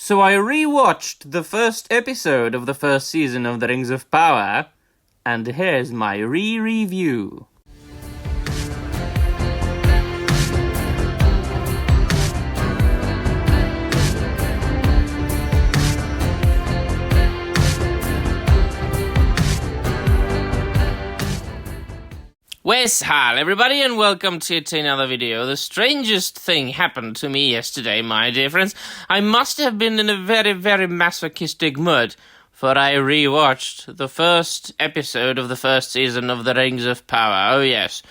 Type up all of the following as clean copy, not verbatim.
So I rewatched the first episode of the first season of The Rings of Power, and here's my re-review. Hi everybody, and welcome to another video. The strangest thing happened to me yesterday, my dear friends. I must have been in a very, very masochistic mood, for I rewatched the first episode of the first season of The Rings of Power. Oh yes.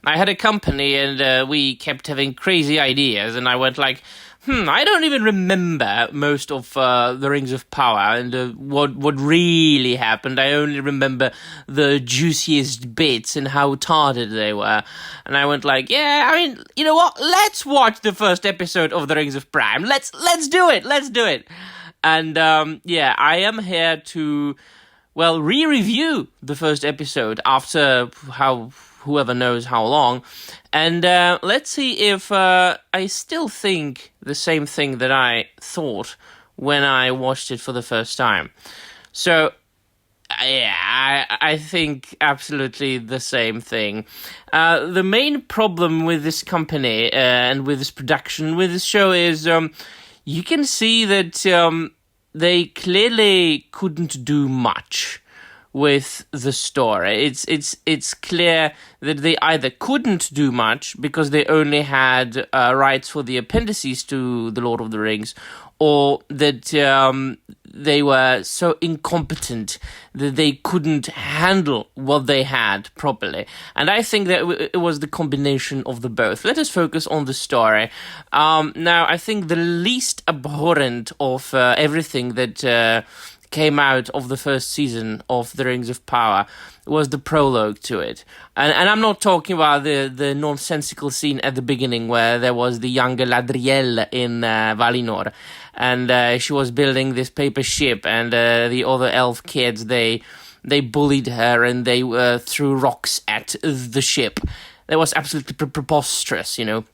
I had a company and we kept having crazy ideas, and I went like, I don't even remember most of the Rings of Power and what really happened. I only remember the juiciest bits and how tarded they were. And I went like, yeah, I mean, you know what? Let's watch the first episode of the Rings of Prime. Let's do it. And I am here to, re-review the first episode after whoever knows how long. And let's see if I still think the same thing that I thought when I watched it for the first time. So, I think absolutely the same thing. The main problem with this company and with this production, with this show, is you can see that they clearly couldn't do much with the story. It's clear that they either couldn't do much because they only had rights for the appendices to The Lord of the Rings, or that they were so incompetent that they couldn't handle what they had properly. And I think that it was the combination of the both. Let us focus on the story. Now, I think the least abhorrent of everything that came out of the first season of The Rings of Power was the prologue to it. And I'm not talking about the nonsensical scene at the beginning where there was the young Galadriel in Valinor, and she was building this paper ship, and the other elf kids, they bullied her and they threw rocks at the ship. That was absolutely preposterous, you know.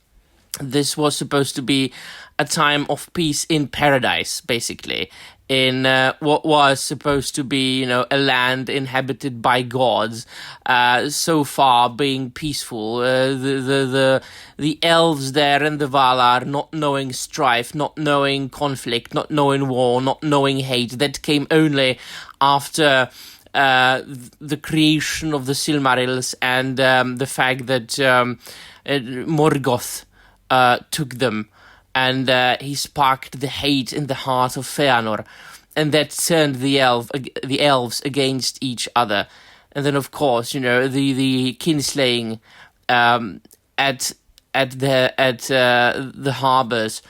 This was supposed to be a time of peace in paradise, basically, in what was supposed to be, you know, a land inhabited by gods, so far being peaceful. The elves there in the Valar, not knowing strife, not knowing conflict, not knowing war, not knowing hate. That came only after the creation of the Silmarils and the fact that Morgoth took them, and he sparked the hate in the heart of Fëanor, and that turned the elves against each other. And then, of course, you know, the kinslaying at the harbors,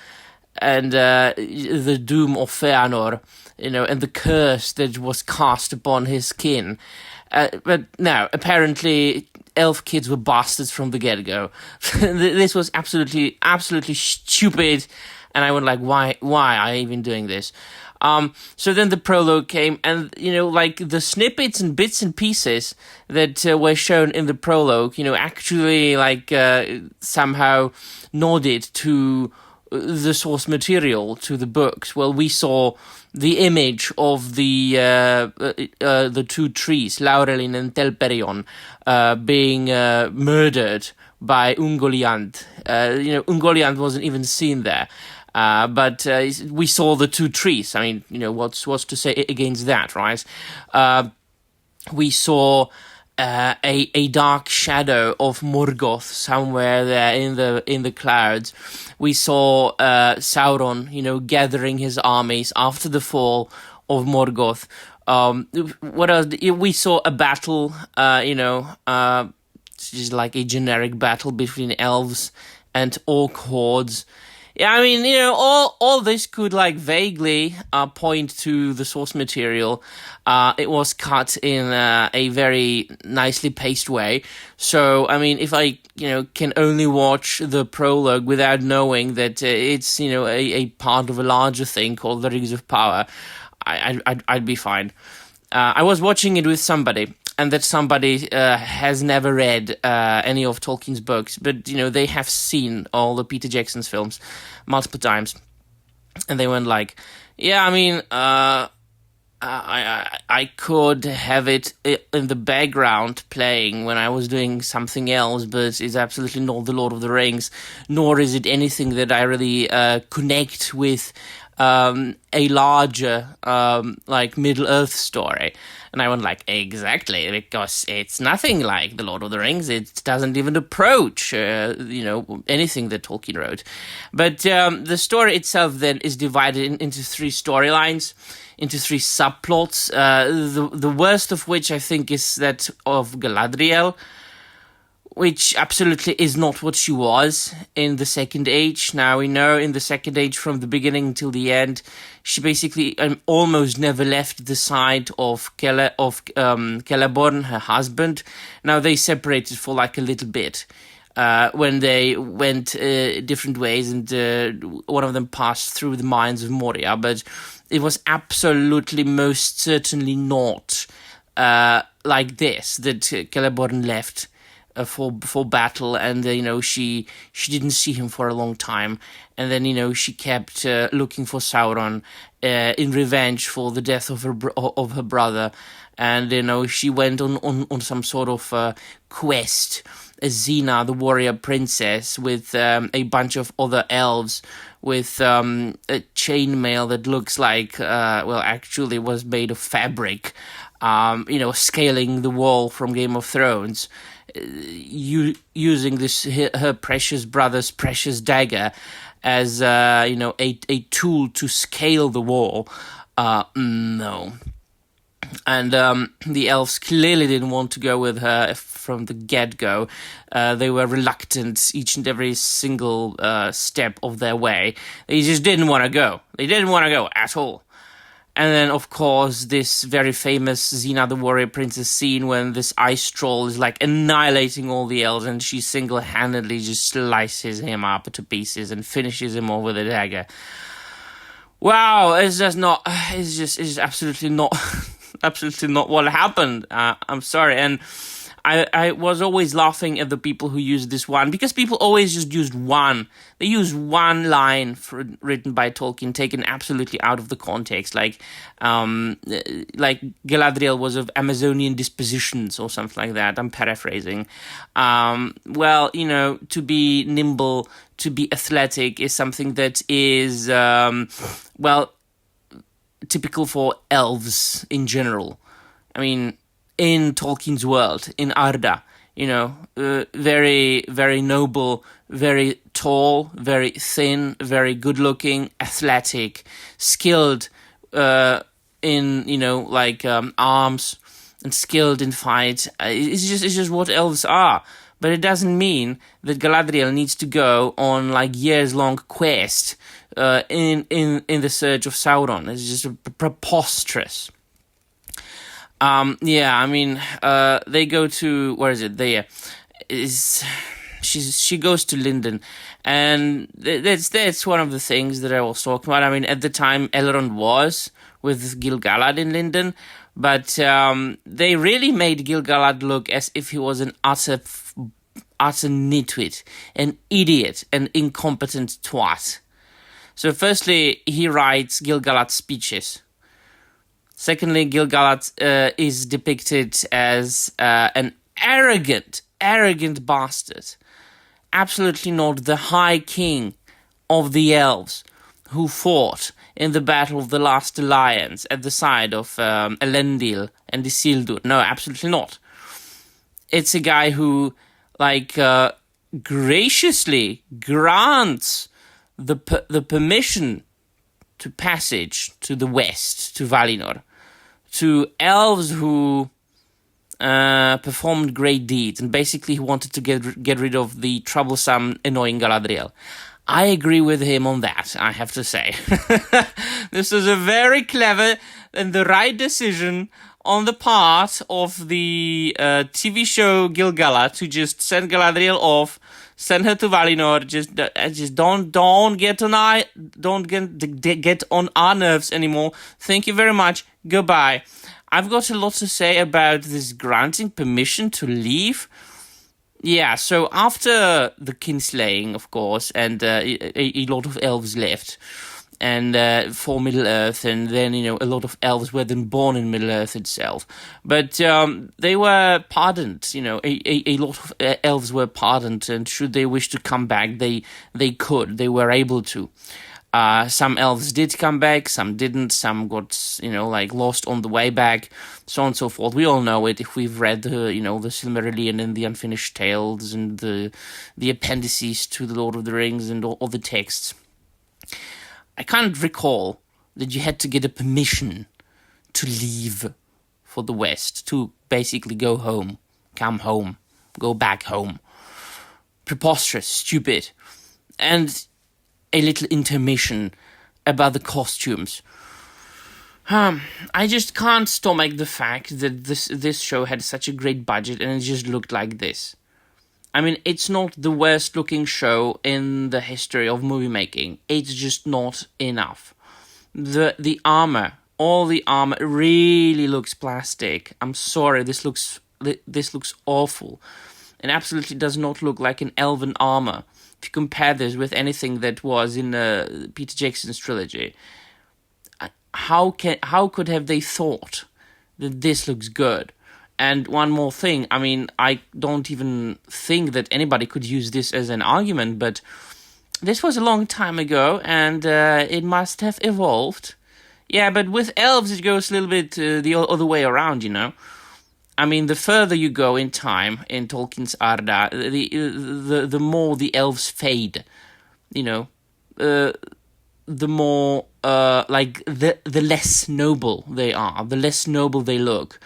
and the doom of Fëanor, you know, and the curse that was cast upon his kin. But now, apparently, elf kids were bastards from the get-go. This was absolutely stupid, and I went like, why are you even doing this? So then the prologue came, and, you know, like, the snippets and bits and pieces that were shown in the prologue, you know, actually, like, somehow nodded to the source material, to the books. Well, we saw the image of the two trees, Laurelin and Telperion, being murdered by Ungoliant. You know, Ungoliant wasn't even seen there. But we saw the two trees. I mean, you know, what's to say against that, right? We saw a dark shadow of Morgoth somewhere there in the clouds. We saw Sauron, you know, gathering his armies after the fall of Morgoth. What else? We saw a battle, just like a generic battle between elves and orc hordes. Yeah, I mean, you know, all this could, like, vaguely point to the source material. It was cut in a very nicely paced way. So, I mean, if I, you know, can only watch the prologue without knowing that it's, you know, a part of a larger thing called The Rings of Power, I'd be fine. I was watching it with somebody, and that somebody has never read any of Tolkien's books, but, you know, they have seen all the Peter Jackson's films multiple times. And they went like, yeah, I mean, I could have it in the background playing when I was doing something else, but it's absolutely not The Lord of the Rings, nor is it anything that I really connect with a larger like Middle Earth story. And I went like, exactly, because it's nothing like The Lord of the Rings. It doesn't even approach, anything that Tolkien wrote. But the story itself then is divided into three storylines, into three subplots. The worst of which I think is that of Galadriel, which absolutely is not what she was in the Second Age. Now, we know in the Second Age, from the beginning till the end, she basically almost never left the side of Celeborn, her husband. Now, they separated for like a little bit when they went different ways, and one of them passed through the mines of Moria, but it was absolutely most certainly not like this, that Celeborn left for battle, and she didn't see him for a long time, and then she kept looking for Sauron in revenge for the death of her brother, and she went on some sort of quest as Xena, the warrior princess, with a bunch of other elves, with a chainmail that looks like actually was made of fabric, scaling the wall from Game of Thrones, using this her precious brother's precious dagger as a tool to scale the wall. No. And the elves clearly didn't want to go with her from the get-go. They were reluctant each and every single step of their way. They just didn't want to go. They didn't want to go at all. And then, of course, this very famous Xena the Warrior Princess scene when this ice troll is like annihilating all the elves, and she single-handedly just slices him up to pieces and finishes him off with a dagger. Wow, it's absolutely not, absolutely not what happened. I'm sorry. And I was always laughing at the people who used this one, because people always just used one. They used one line written by Tolkien, taken absolutely out of the context, like Galadriel was of Amazonian dispositions or something like that. I'm paraphrasing. To be nimble, to be athletic is something that is, typical for elves in general. I mean, in Tolkien's world, in Arda, very, very noble, very tall, very thin, very good-looking, athletic, skilled in arms, and skilled in fight. It's just what elves are. But it doesn't mean that Galadriel needs to go on years-long quest in the search of Sauron. It's just preposterous. They go to, where is it? She goes to Lindon, and that's one of the things that I was talking about. I mean, at the time, Elrond was with Gil-galad in Lindon, but they really made Gil-galad look as if he was an utter nitwit, an idiot, an incompetent twat. So firstly, he writes Gil-galad's speeches. Secondly, Gil-galad is depicted as an arrogant bastard. Absolutely not the High King of the Elves who fought in the Battle of the Last Alliance at the side of Elendil and Isildur. No, absolutely not. It's a guy who, graciously grants the permission to passage to the west, to Valinor, to elves who performed great deeds, and basically he wanted to get rid of the troublesome, annoying Galadriel. I agree with him on that, I have to say. This is a very clever and the right decision on the part of the TV show Gil-galad to just send Galadriel off, send her to Valinor. Just don't get on our nerves anymore. Thank you very much. Goodbye. I've got a lot to say about this granting permission to leave. Yeah, so after the kinslaying, of course, and a lot of elves left, and for Middle Earth, and then a lot of elves were then born in Middle Earth itself. But they were pardoned. A lot of elves were pardoned, and should they wish to come back, they could. They were able to. Some elves did come back, some didn't, some got, lost on the way back, so on and so forth. We all know it if we've read, the Silmarillion and the Unfinished Tales and the appendices to the Lord of the Rings and all the texts. I can't recall that you had to get a permission to leave for the West, to basically go home, come home, go back home. Preposterous, stupid. And a little intermission about the costumes. I just can't stomach the fact that this show had such a great budget and it just looked like this. I mean, it's not the worst looking show in the history of movie making. It's just not enough. The armor, all the armor really looks plastic. I'm sorry, this looks awful. It absolutely does not look like an elven armor. If you compare this with anything that was in Peter Jackson's trilogy, how could have they thought that this looks good? And one more thing, I mean, I don't even think that anybody could use this as an argument, but this was a long time ago, and it must have evolved. Yeah, but with elves, it goes a little bit the other way around, I mean, the further you go in time in Tolkien's Arda, the more the elves fade, the more the less noble they are, the less noble they look,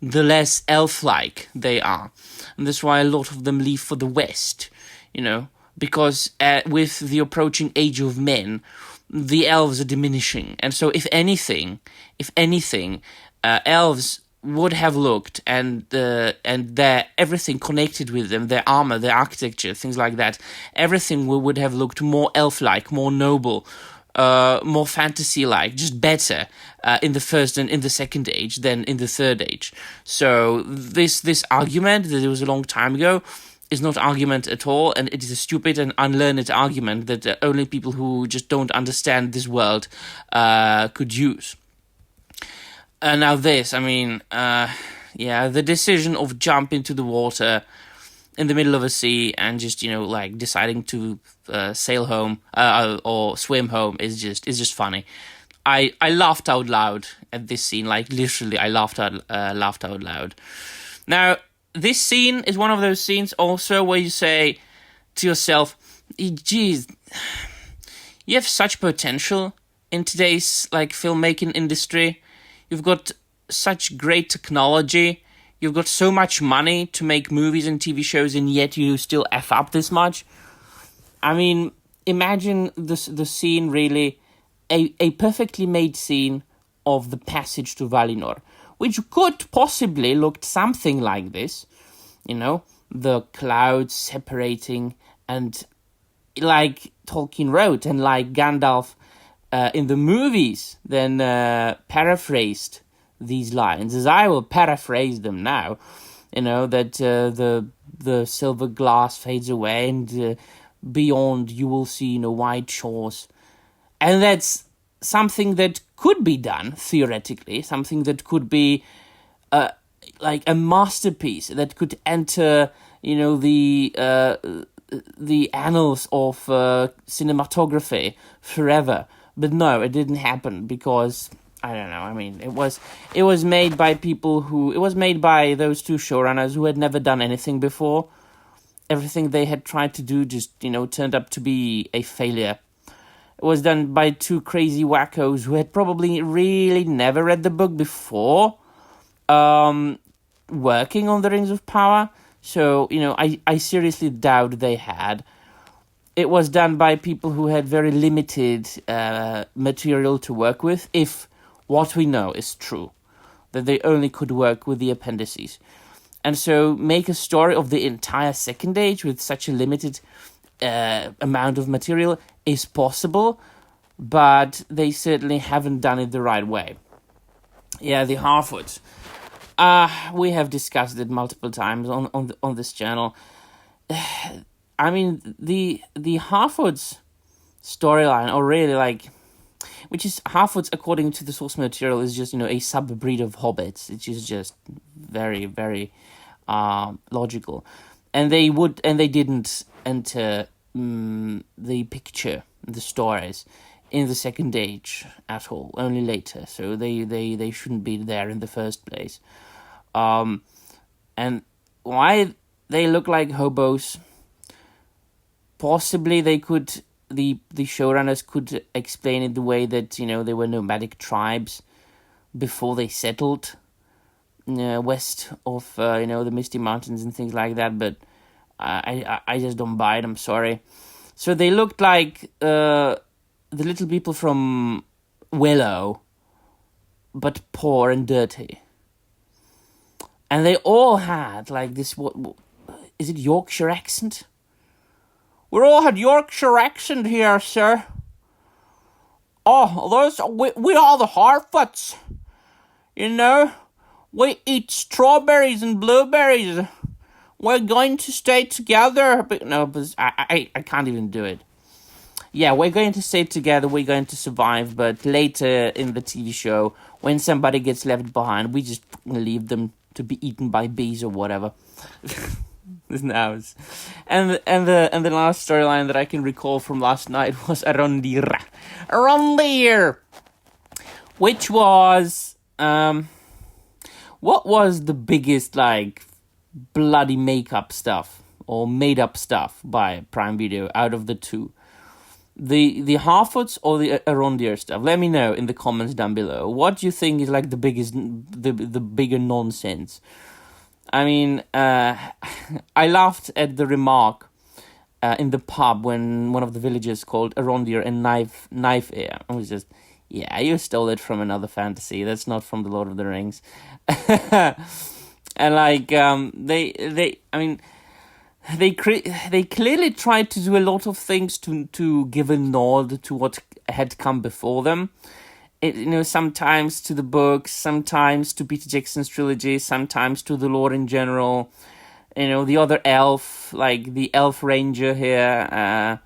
the less elf-like they are, and that's why a lot of them leave for the West, because with the approaching age of men, the elves are diminishing, and so if anything, elves would have looked, and their everything connected with them, their armor, their architecture, things like that, everything would have looked more elf-like, more noble, more fantasy-like, just better in the first and in the second age than in the third age. So this argument that it was a long time ago is not argument at all, and it is a stupid and unlearned argument that only people who just don't understand this world could use. Now this, I mean, the decision of jump into the water in the middle of a sea and just, deciding to sail home or swim home is just funny. I laughed out loud at this scene, like literally I laughed out loud. Now, this scene is one of those scenes also where you say to yourself, geez, you have such potential in today's filmmaking industry. You've got such great technology. You've got so much money to make movies and TV shows, and yet you still F up this much. I mean, imagine the scene, really, a perfectly made scene of the passage to Valinor, which could possibly look something like this. The clouds separating, and like Tolkien wrote, and like Gandalf in the movies then paraphrased these lines, as I will paraphrase them now, that the silver glass fades away and beyond you will see white shores. And that's something that could be done, theoretically, something that could be like a masterpiece that could enter, the annals of cinematography forever. But no, it didn't happen because, I don't know, I mean, it was made by it was made by those two showrunners who had never done anything before. Everything they had tried to do just, turned up to be a failure. It was done by two crazy wackos who had probably really never read the book before working on the Rings of Power. So, I seriously doubt they had. It was done by people who had very limited material to work with, if what we know is true, that they only could work with the appendices. And so make a story of the entire Second Age with such a limited amount of material is possible, but they certainly haven't done it the right way. Yeah, the Halfords. We have discussed it multiple times on this channel. I mean, the Halfords storyline, or really which is Halfords, according to the source material, is just, a sub-breed of hobbits. Which is just very, very logical. And they didn't enter the picture, the stories, in the Second Age at all, only later. So they shouldn't be there in the first place. And why they look like hobos? Possibly the showrunners could explain it the way that, they were nomadic tribes before they settled west of, the Misty Mountains and things like that, but I just don't buy it, I'm sorry. So they looked like the little people from Willow, but poor and dirty. And they all had, like, this, what is it, Yorkshire accent? We all had Yorkshire accent here, sir. Oh, we are the Halfords. We eat strawberries and blueberries. We're going to stay together. But no, but I can't even do it. Yeah, we're going to stay together. We're going to survive. But later in the TV show, when somebody gets left behind, we just leave them to be eaten by bees or whatever. And the last storyline that I can recall from last night was Arondir, which was what was the biggest, like, bloody makeup stuff or made up stuff by Prime Video out of the two? The Halfords or the Arondir stuff? Let me know in the comments down below. What do you think is, like, the bigger nonsense? I mean, I laughed at the remark in the pub when one of the villagers called Arondir a knife ear. I was just, yeah, you stole it from another fantasy. That's not from the Lord of the Rings. And like, they clearly tried to do a lot of things to give a nod to what had come before them. Sometimes to the books, sometimes to Peter Jackson's trilogy, sometimes to the lore in general. The other elf, like the elf ranger here,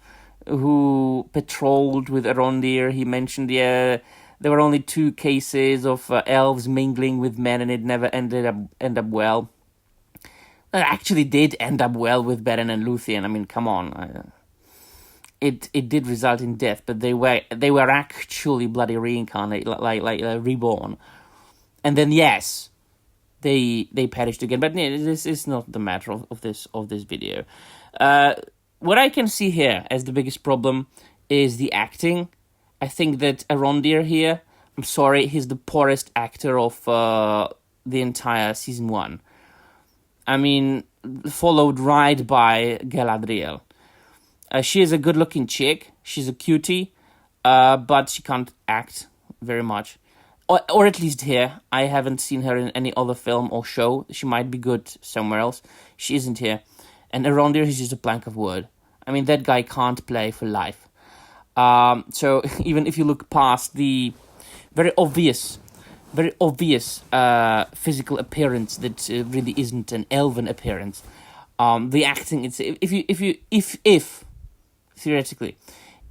who patrolled with Arondir, he mentioned, there were only 2 cases of elves mingling with men, and it never end up well. It actually did end up well with Beren and Luthien. I mean, come on. It did result in death, but they were actually bloody reincarnated, like reborn. And then yes, they perished again. But this is not the matter of this video. What I can see here as the biggest problem is the acting. I think that Arondir here, I'm sorry, he's the poorest actor of the entire season 1. I mean, followed right by Galadriel. She is a good-looking chick. She's a cutie, but she can't act very much. Or at least here. I haven't seen her in any other film or show. She might be good somewhere else. She isn't here. And Arondir is just a plank of wood. I mean, that guy can't play for life. So even if you look past the very obvious physical appearance that really isn't an elven appearance, the acting, it's if theoretically,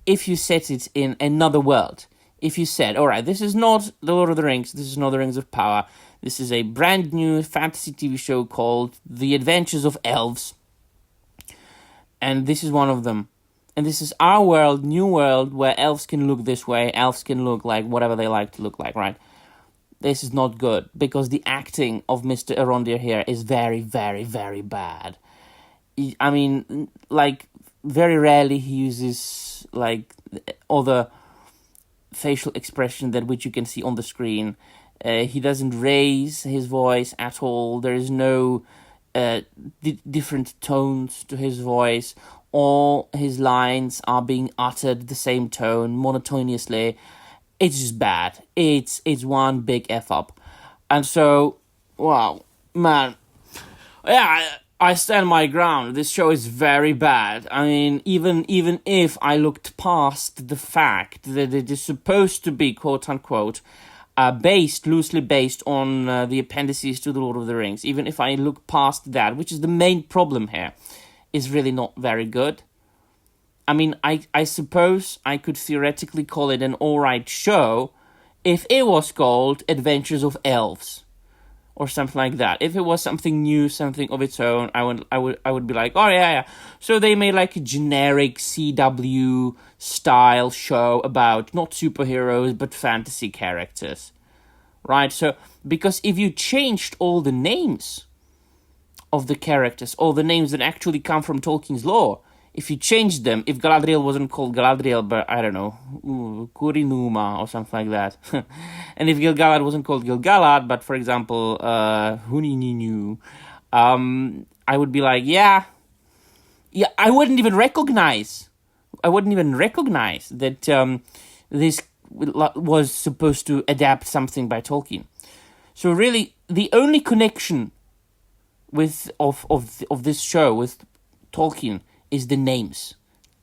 if you set it in another world, if you said, all right, this is not The Lord of the Rings, this is not The Rings of Power, this is a brand new fantasy TV show called The Adventures of Elves, and this is one of them, and this is our world, new world, where elves can look this way, elves can look like whatever they like to look like, right? This is not good, because the acting of Mr. Arondir here is very, very, very bad. I mean, like, very rarely he uses, like, other facial expression that which you can see on the screen. He doesn't raise his voice at all. There is no different tones to his voice. All his lines are being uttered the same tone, monotonously. It's just bad. It's one big F up. And so, wow, man. Yeah, I stand my ground. This show is very bad. I mean, even if I looked past the fact that it is supposed to be, quote-unquote, loosely based on the appendices to The Lord of the Rings, even if I look past that, which is the main problem here, is really not very good. I mean, I suppose I could theoretically call it an alright show if it was called Adventures of Elves or something like that. If it was something new, something of its own, I would be like, oh yeah. So they made like a generic CW style show about not superheroes but fantasy characters, right? So because if you changed all the names of the characters, all the names that actually come from Tolkien's lore, if you changed them, if Galadriel wasn't called Galadriel, but I don't know, Kurinuma or something like that, and if Gil-galad wasn't called Gil-galad, but for example, Hunininu, I would be like, yeah, I wouldn't even recognize that this was supposed to adapt something by Tolkien. So really, the only connection of this show with Tolkien is the names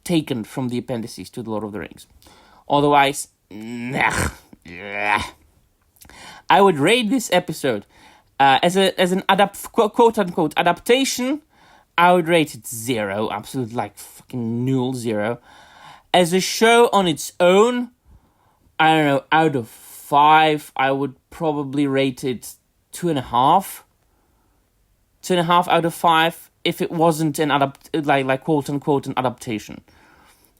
taken from the appendices to The Lord of the Rings. Otherwise, I would rate this episode as an quote unquote adaptation. I would rate it 0, absolute like fucking null 0. As a show on its own, I don't know, out of 5, I would probably rate it 2.5. 2.5 out of 5 if it wasn't an like quote unquote an adaptation.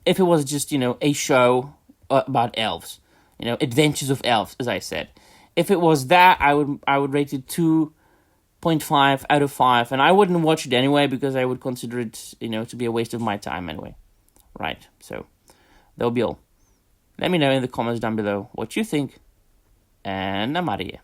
If it was just, a show about elves, Adventures of Elves, as I said. If it was that, I would rate it 2.5 out of 5, and I wouldn't watch it anyway because I would consider it, to be a waste of my time anyway. Right, so that'll be all. Let me know in the comments down below what you think, and I'm out of here.